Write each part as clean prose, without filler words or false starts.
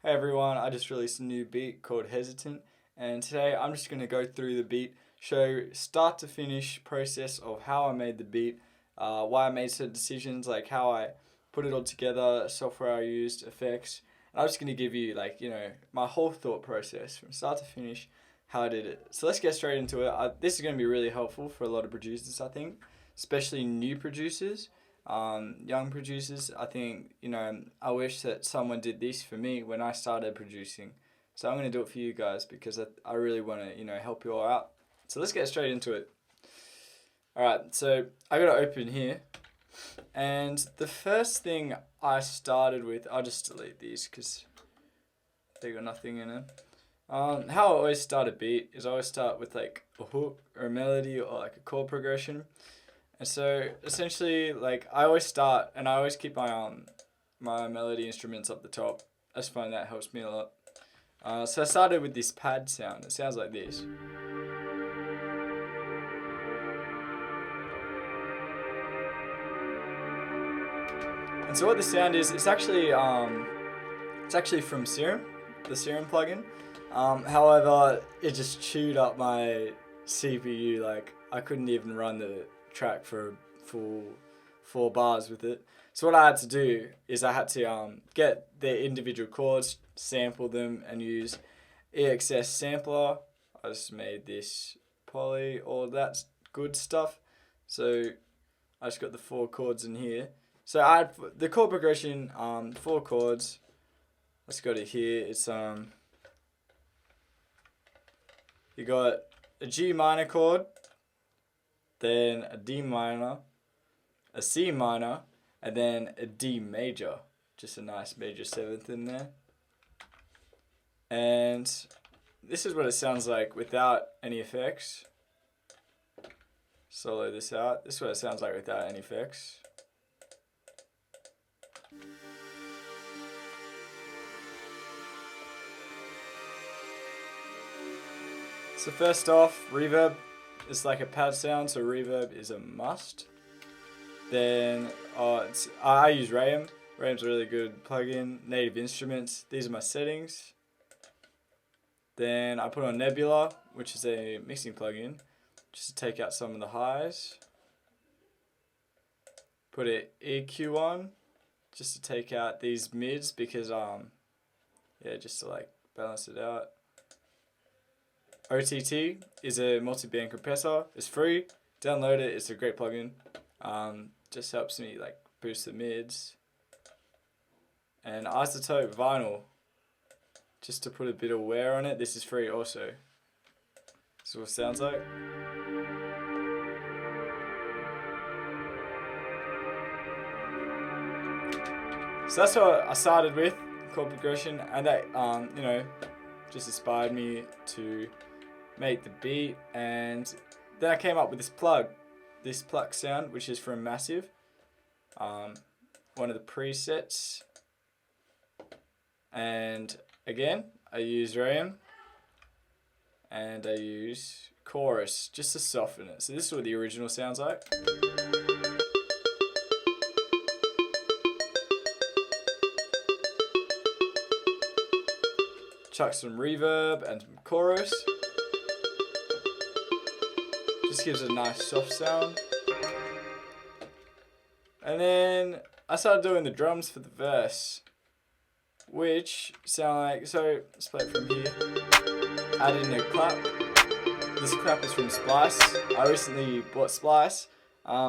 Hey everyone, I just released a new beat called Hesitant, and today I'm just going to go through the beat, show start to finish process of how I made the beat, why I made certain decisions, like how I put it all together, software I used, effects, and I'm just going to give you my whole thought process from start to finish, how I did it. So let's get straight into it. This is going to be really helpful for a lot of producers, I think, especially new producers. Young producers, I think, I wish that someone did this for me when I started producing. So I'm going to do it for you guys because I really want to, help you all out. So let's get straight into it. Alright, so I got to open here. And the first thing I started with, I'll just delete these because they got nothing in it. How I always start a beat is I always start with like a hook or a melody or like a chord progression. And so essentially, I always start and I always keep my melody instruments up the top. I just find that helps me a lot. So I started with this pad sound. It sounds like this. And so what the sound is, it's actually from Serum, the Serum plugin. However, it just chewed up my CPU. Like I couldn't even run the track for full 4 bars with it. So what I had to do is I had to get the individual chords, sample them, and use EXS sampler. I just made this poly, all that good stuff. So I just got the 4 chords in here. So I had the chord progression, 4 chords. Let's go to here. It's you got a G minor chord, then a D minor, a C minor, and then a D major. Just a nice major 7th in there. And this is what it sounds like without any effects. Solo this out. This is what it sounds like without any effects. So first off, reverb is like a pad sound, so reverb is a must. Then I use Reverb. Reverb's a really good plugin. Native Instruments. These are my settings. Then I put on Nebula, which is a mixing plugin, just to take out some of the highs. Put an EQ on, just to take out these mids because just to balance it out. OTT is a multi-band compressor. It's free. Download it. It's a great plugin. Just helps me boost the mids. And Isotope Vinyl, just to put a bit of wear on it. This is free also. This is what it sounds like. So that's what I started with, chord progression, and that just inspired me to make the beat. And then I came up with this pluck sound, which is from Massive, one of the presets. And again, I use RAM and I use chorus just to soften it. So this is what the original sounds like. Chuck some reverb and some chorus. Just gives it a nice soft sound. And then I started doing the drums for the verse, which sound like, so let's play it from here. Add in a clap. This clap is from Splice. I recently bought Splice,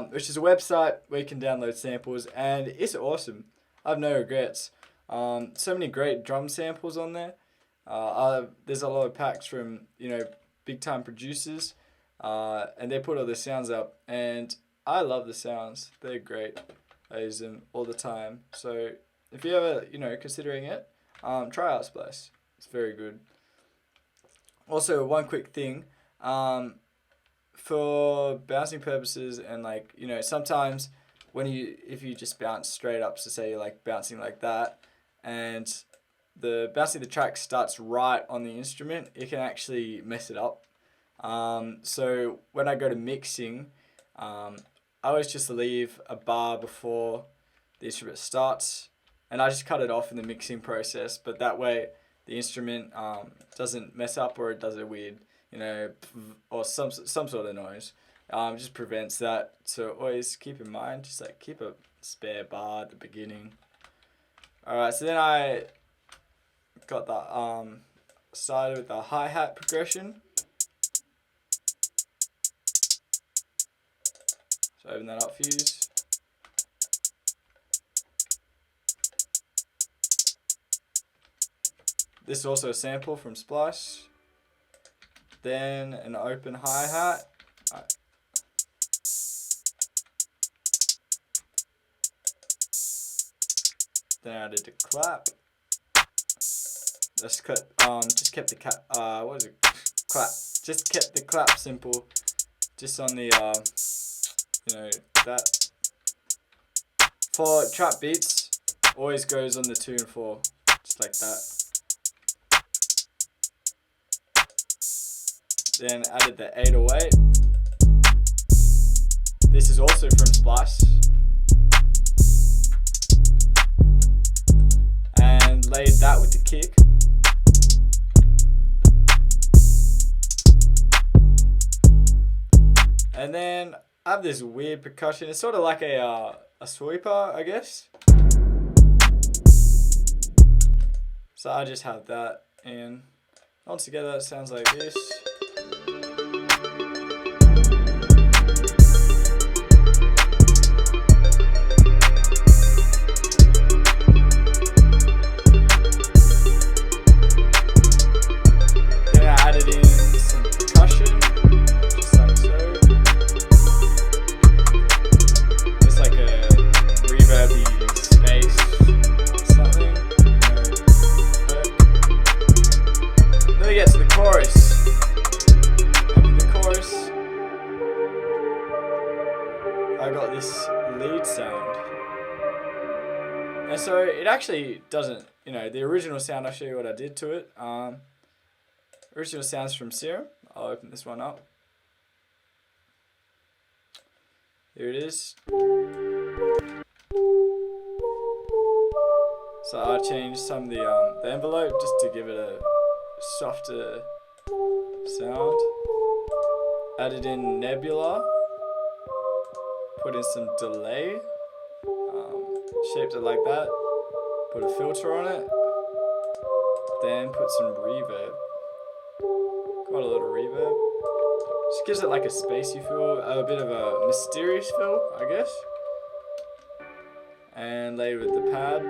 which is a website where you can download samples, and it's awesome. I have no regrets. So many great drum samples on there. There's a lot of packs from big time producers, and they put all the sounds up, and I love the sounds. They're great. I use them all the time. So if you're ever considering it, try out Splice. It's very good. Also, one quick thing, for bouncing purposes and sometimes if you just bounce straight up, so say you're bouncing like that, and the bouncing the track starts right on the instrument, it can actually mess it up. So when I go to mixing, I always just leave a bar before the instrument starts, and I just cut it off in the mixing process, but that way the instrument doesn't mess up or it does a weird, or some sort of noise. Just prevents that. So always keep in mind, just like keep a spare bar at the beginning. Alright, so then I got the started with the hi-hat progression. So open that up for you. This is also a sample from Splice. Then an open hi-hat. Then I added a clap. Just kept the clap. Just kept the clap simple. Just on the that. For trap beats, always goes on the 2 and 4, just like that. Then added the 808. This is also from Splice. And laid that with the kick. And then I have this weird percussion. It's sort of like a sweeper, I guess. So I just have that, and altogether it sounds like this. Then I added in some percussion, just like so. It's like a reverby space, something. Then we get to the chorus. And the chorus, I got this lead sound. And so it actually doesn't, the original sound, I'll show you what I did to it. Original sounds from Serum. I'll open this one up. Here it is. So I changed some of the envelope just to give it a softer sound. Added in Nebula. Put in some delay. Shaped it like that. Put a filter on it. Then put some reverb. Got a little reverb. Just gives it like a spacey feel, a bit of a mysterious feel, I guess. And laid with the pad.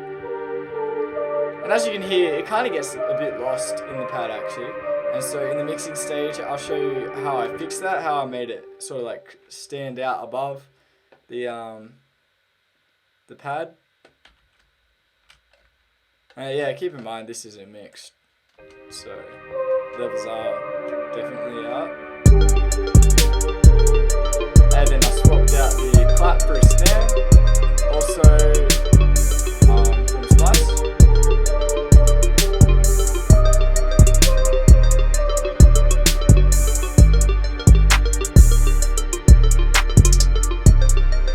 And as you can hear, it kind of gets a bit lost in the pad actually. And so in the mixing stage, I'll show you how I fixed that, how I made it sort of like stand out above the pad. Yeah, keep in mind this isn't mixed, so levels are definitely up. And then I swapped out the clap for a snare, also from Splice.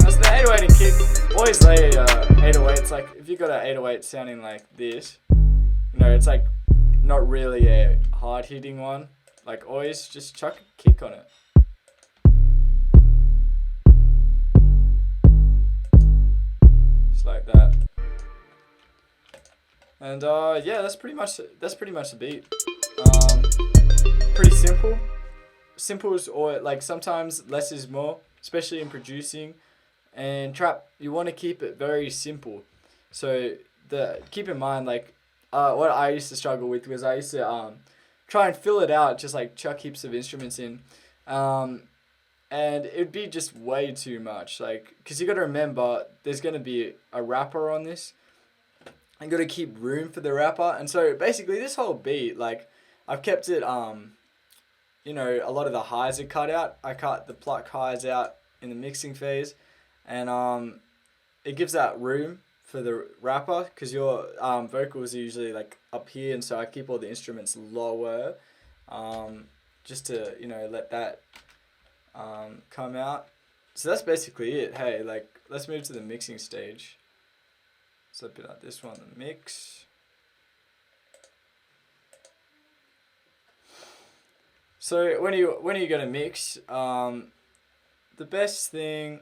That's the 808 and kick. Always lay 808. It's like if you got an 808 sounding like this, it's like not really a hard hitting one. Like always just chuck a kick on it. Just like that. And yeah, that's pretty much the beat. Pretty simple. Simple is, or like sometimes less is more, especially in producing. And trap, you want to keep it very simple. So keep in mind, like what I used to struggle with was I used to try and fill it out, just like chuck heaps of instruments in, and it'd be just way too much. Like, cause you got to remember, there's gonna be a rapper on this. You got to keep room for the rapper, and so basically this whole beat, like, I've kept it. A lot of the highs are cut out. I cut the pluck highs out in the mixing phase. And it gives that room for the rapper, because your vocals are usually like up here, and so I keep all the instruments lower, just to let that come out. So that's basically it. Hey, like, let's move to the mixing stage. So a bit like this one, the mix. So when you gonna mix, the best thing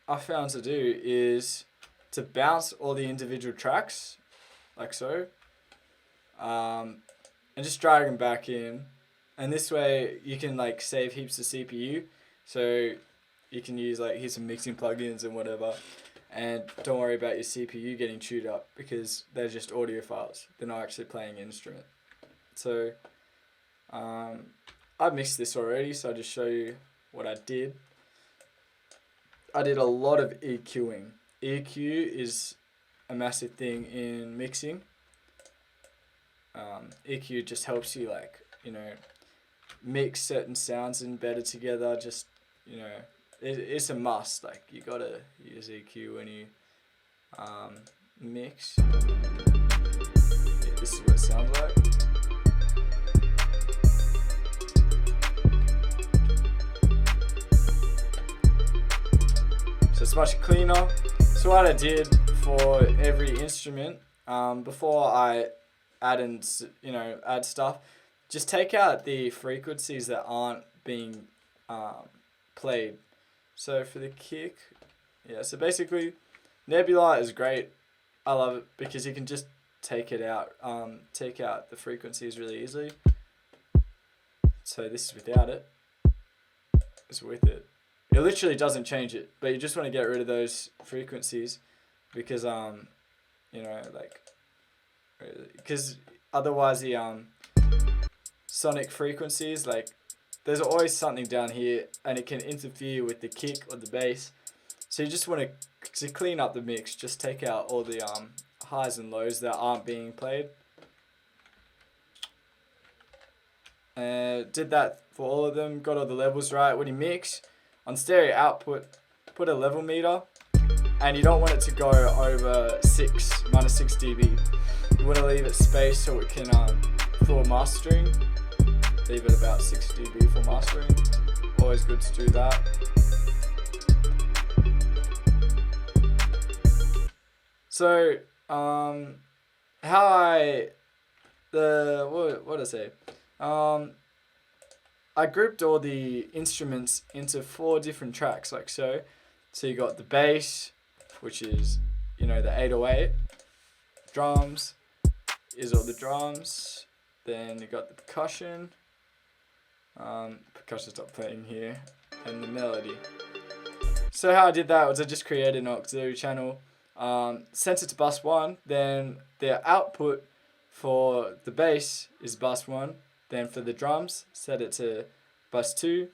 I found to do is to bounce all the individual tracks, like so, and just drag them back in, and this way you can like save heaps of CPU, so you can use like here's some mixing plugins and whatever, and don't worry about your CPU getting chewed up because they're just audio files, they're not actually playing an instrument. So I mixed this already, so I'll just show you what I did. I did a lot of EQing. EQ is a massive thing in mixing. EQ just helps you like, you know, mix certain sounds in better together. Just, you know, it's a must. Like you gotta use EQ when you mix. Yeah, this is what it sounds like. So it's much cleaner. So what I did for every instrument, before I add stuff, just take out the frequencies that aren't being played. So for the kick, yeah, so basically Nebula is great. I love it because you can just take it out, take out the frequencies really easily. So this is without it. It's with it. It literally doesn't change it, but you just want to get rid of those frequencies because you know, like, because otherwise the sonic frequencies, like there's always something down here and it can interfere with the kick or the bass. So you just want to clean up the mix, just take out all the highs and lows that aren't being played. Did that for all of them, got all the levels right. When you mix on stereo output, put a level meter, and you don't want it to go over -6 dB. You want to leave it spaced so it can for mastering. Leave it about 6 dB for mastering. Always good to do that. So what did I say? I grouped all the instruments into 4 different tracks, like so. So you got the bass, which is, you know, the 808. Drums is all the drums. Then you got the percussion. Percussion stopped playing here, and the melody. So how I did that was I just created an auxiliary channel, sent it to bus 1. Then the output for the bass is bus 1. Then for the drums, set it to bus 2,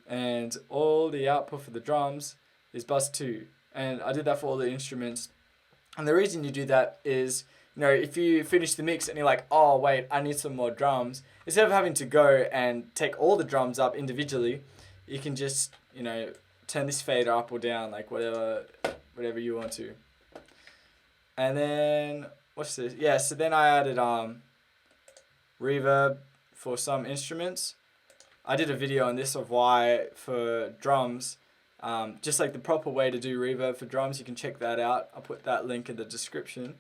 and all the output for the drums is bus 2. And I did that for all the instruments. And the reason you do that is, you know, if you finish the mix and you're like, oh wait, I need some more drums, instead of having to go and take all the drums up individually, you can just, you know, turn this fader up or down, like whatever you want to. And then what's this? Yeah, so then I added reverb for some instruments. I did a video on this of why for drums, just like the proper way to do reverb for drums. You can check that out. I'll put that link in the description.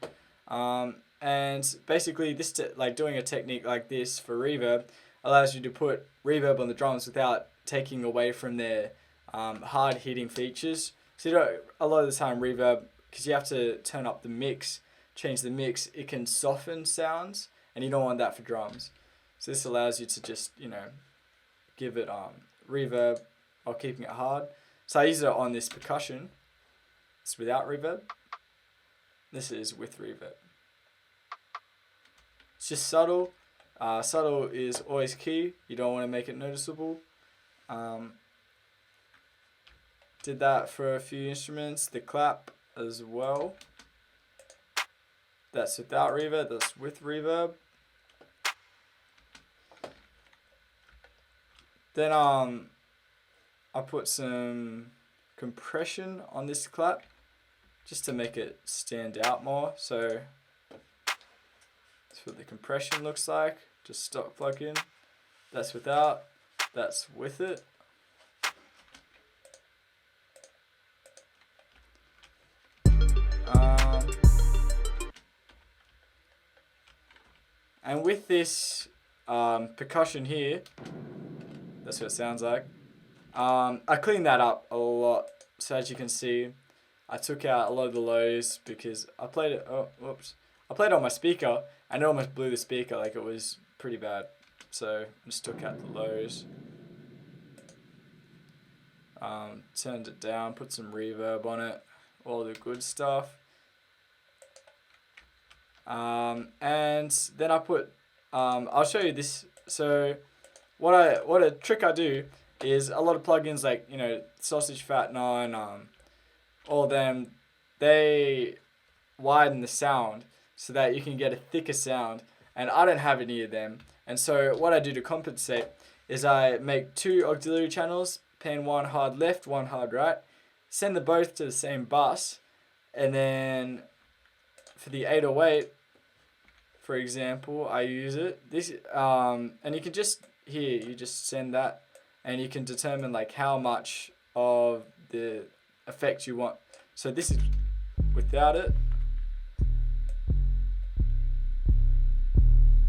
And basically this like doing a technique like this for reverb allows you to put reverb on the drums without taking away from their hard hitting features. So you know, a lot of the time reverb, because you have to turn up the mix, change the mix, it can soften sounds, and you don't want that for drums. So this allows you to just, you know, give it reverb while keeping it hard. So I use it on this percussion. It's without reverb. This is with reverb. It's just subtle. Subtle is always key. You don't want to make it noticeable. Did that for a few instruments. The clap as well. That's without reverb. That's with reverb. Then I put some compression on this clap just to make it stand out more. So that's what the compression looks like. Just stock plug-in. That's without. That's with it. And with this percussion here, that's what it sounds like. I cleaned that up a lot. So as you can see, I took out a lot of the lows because I played it. Oh, whoops! I played it on my speaker and it almost blew the speaker. Like, it was pretty bad. So I just took out the lows. Turned it down, put some reverb on it, all the good stuff. And then I put, I'll show you this. So what a trick I do is a lot of plugins like, you know, Sausage Fat 9, all of them, they widen the sound so that you can get a thicker sound, and I don't have any of them. And so what I do to compensate is I make 2 auxiliary channels, pan one hard left, one hard right, send them both to the same bus, and then for the 808, for example, I use it. This and you can just here you just send that, and you can determine like how much of the effect you want. So this is without it.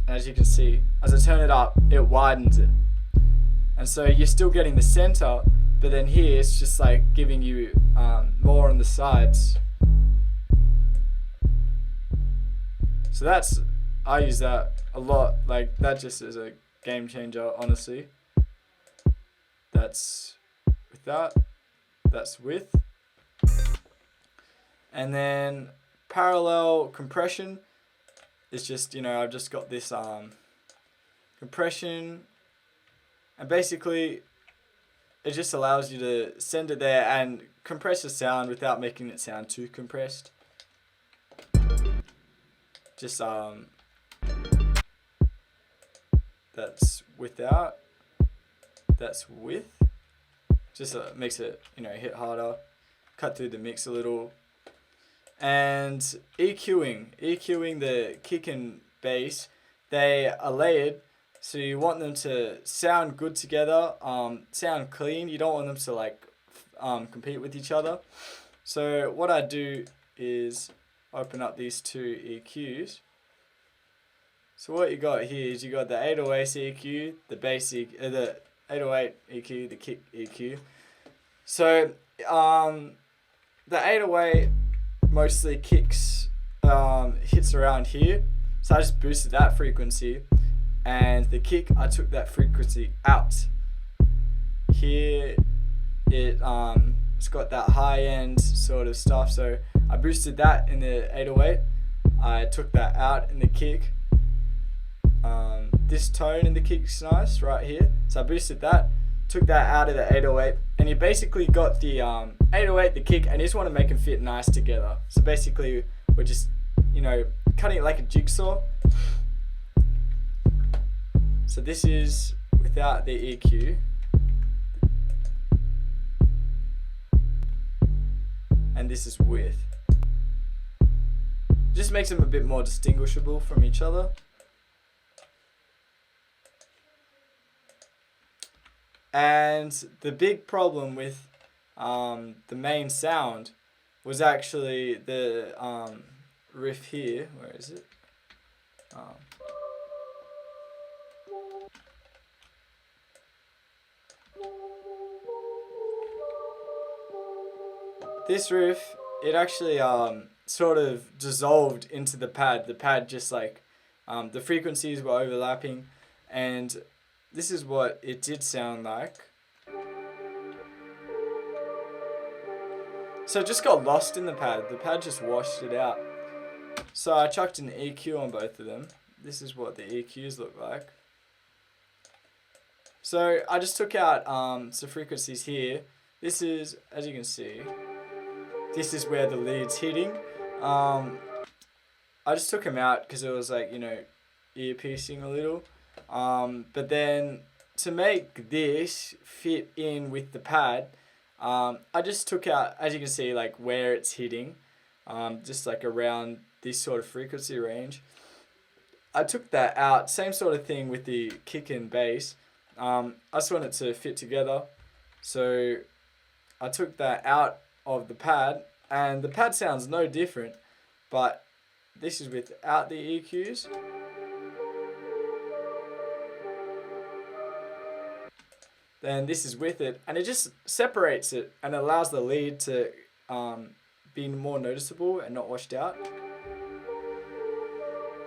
As you can see, as I turn it up, it widens it. And so you're still getting the center, but then here it's just like giving you more on the sides. So that's, I use that a lot. Like, that just is a game changer, honestly. That's without, that's with. And then parallel compression is just, you know, I've just got this compression, and basically it just allows you to send it there and compress the sound without making it sound too compressed. Just that's without, that's with. Just makes it, you know, hit harder, cut through the mix a little. And EQing the kick and bass, they are layered, so you want them to sound good together, sound clean. You don't want them to like compete with each other. So what I do is open up these 2 EQs. So what you got here is you got the 808 EQ, the bass EQ, the 808 EQ, the kick EQ. So the 808 mostly kicks, hits around here, so I just boosted that frequency, and the kick, I took that frequency out. Here it's got that high end sort of stuff, so I boosted that in the 808, I took that out in the kick. This tone in the kick's nice right here, so I boosted that, took that out of the 808, and you basically got the 808, the kick, and you just want to make them fit nice together. So basically we're just, you know, cutting it like a jigsaw. So this is without the EQ, and this is with. Just makes them a bit more distinguishable from each other. And the big problem with the main sound was actually the riff here. Where is it? This riff, it actually sort of dissolved into the pad. The pad just like, the frequencies were overlapping, and this is what it did sound like. So it just got lost in the pad. The pad just washed it out. So I chucked an EQ on both of them. This is what the EQs look like. So I just took out some frequencies here. This is, as you can see, this is where the lead's hitting. I just took them out because it was like, you know, ear piercing a little. But then to make this fit in with the pad, I just took out, as you can see, like where it's hitting, just like around this sort of frequency range. I took that out, same sort of thing with the kick and bass. I just want it to fit together, so I took that out of the pad, and the pad sounds no different, but this is without the EQs. then this is with it, and it just separates it and allows the lead to be more noticeable and not washed out.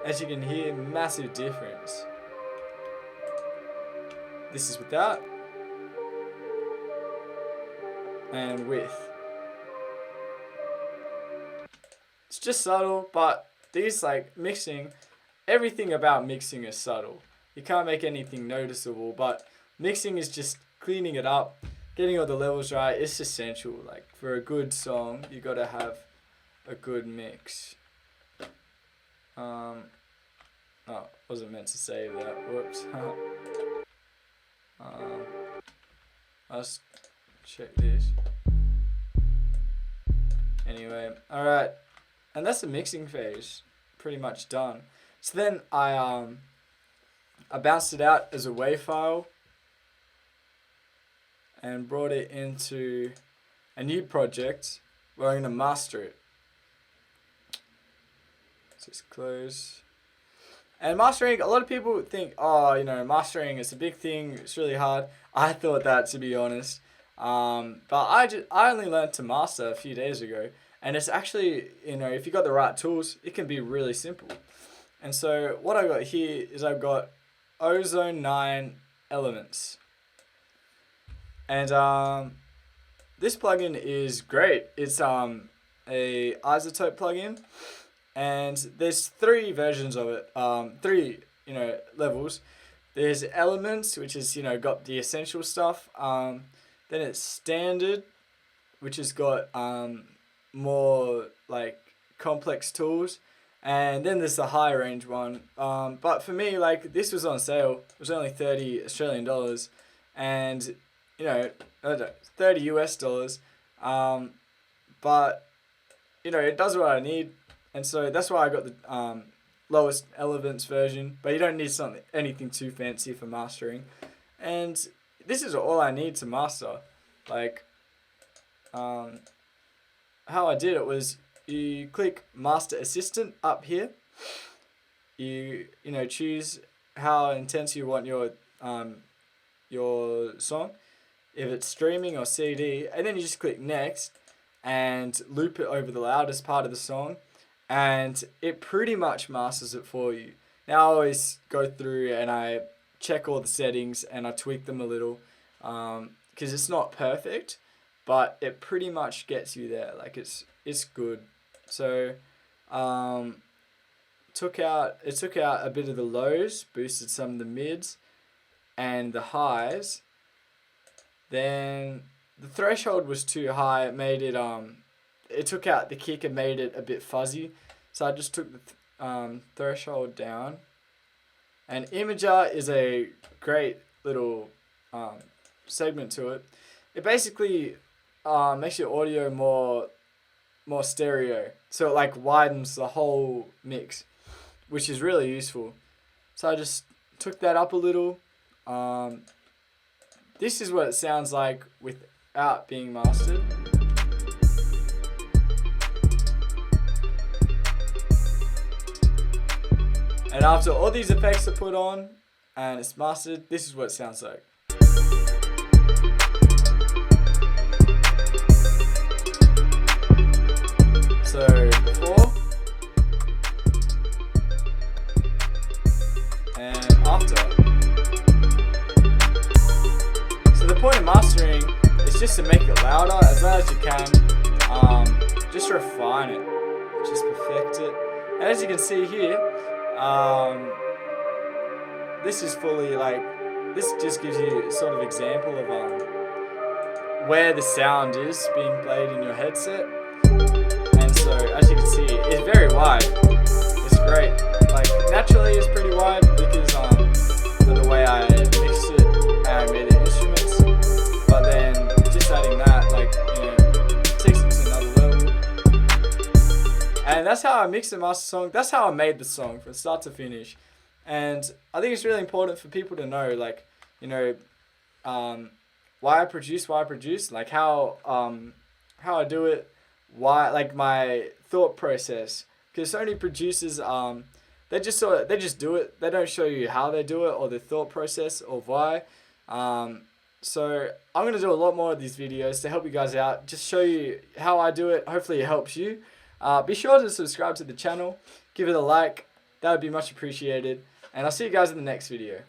As you can hear, massive difference. This is without and with. It's just subtle, but these like mixing, everything about mixing is subtle. You can't make anything noticeable, but mixing is just cleaning it up, getting all the levels right. It's essential. Like for a good song, you gotta have a good mix. Oh, wasn't meant to save that. Whoops. Let's check this. Anyway, alright. And that's the mixing phase. Pretty much done. So then I bounced it out as a WAV file and brought it into a new project where I'm going to master it. Just close. And mastering, a lot of people think, oh, you know, mastering is a big thing, it's really hard. I thought that, to be honest. But I only learned to master a few days ago. And it's actually, you know, if you got the right tools, it can be really simple. And so what I got here is I've got Ozone 9 Elements. And this plugin is great. It's a isotope plugin. And there's 3 versions of it, 3, you know, levels. There's Elements, which is, you know, got the essential stuff. Then it's Standard, which has got more like complex tools. And then there's the high range one. But for me, like, this was on sale. It was only 30 Australian dollars. And, you know, 30 US dollars. But, you know, it does what I need. And so that's why I got the lowest Elements version. But you don't need anything too fancy for mastering. And this is all I need to master. Like, how I did it was you click Master Assistant up here. You know, choose how intense you want your song. If it's streaming or CD, and then you just click Next and loop it over the loudest part of the song. And it pretty much masters it for you. Now I always go through and I check all the settings and I tweak them a little, because it's not perfect, but it pretty much gets you there. Like it's good. So took out a bit of the lows, boosted some of the mids and the highs. Then the threshold was too high. It made it it took out the kick and made it a bit fuzzy. So I just took the threshold down. And Imager is a great little segment to it. It basically makes your audio more stereo. So it like widens the whole mix, which is really useful. So I just took that up a little. This is what it sounds like without being mastered. And after all these effects are put on and it's mastered, this is what it sounds like. So before and after. So the point of mastering is just to make it louder, as loud as you can. Just refine it, just perfect it. And as you can see here, this is fully like, this just gives you a sort of example of where the sound is being played in your headset. And so as you can see, it's very wide. It's great. Like naturally it's pretty wide because of the way I mixed it and I made the instruments. But then just adding that, like, you know, takes it to another level. And that's how I mixed and mastered the song. That's how I made the song from start to finish. And I think it's really important for people to know, like, you know, why I produce, like how I do it, why, like my thought process. Because so many producers, they just do it. They don't show you how they do it or the thought process or why. So I'm going to do a lot more of these videos to help you guys out, just show you how I do it. Hopefully it helps you. Be sure to subscribe to the channel, give it a like, that would be much appreciated, and I'll see you guys in the next video.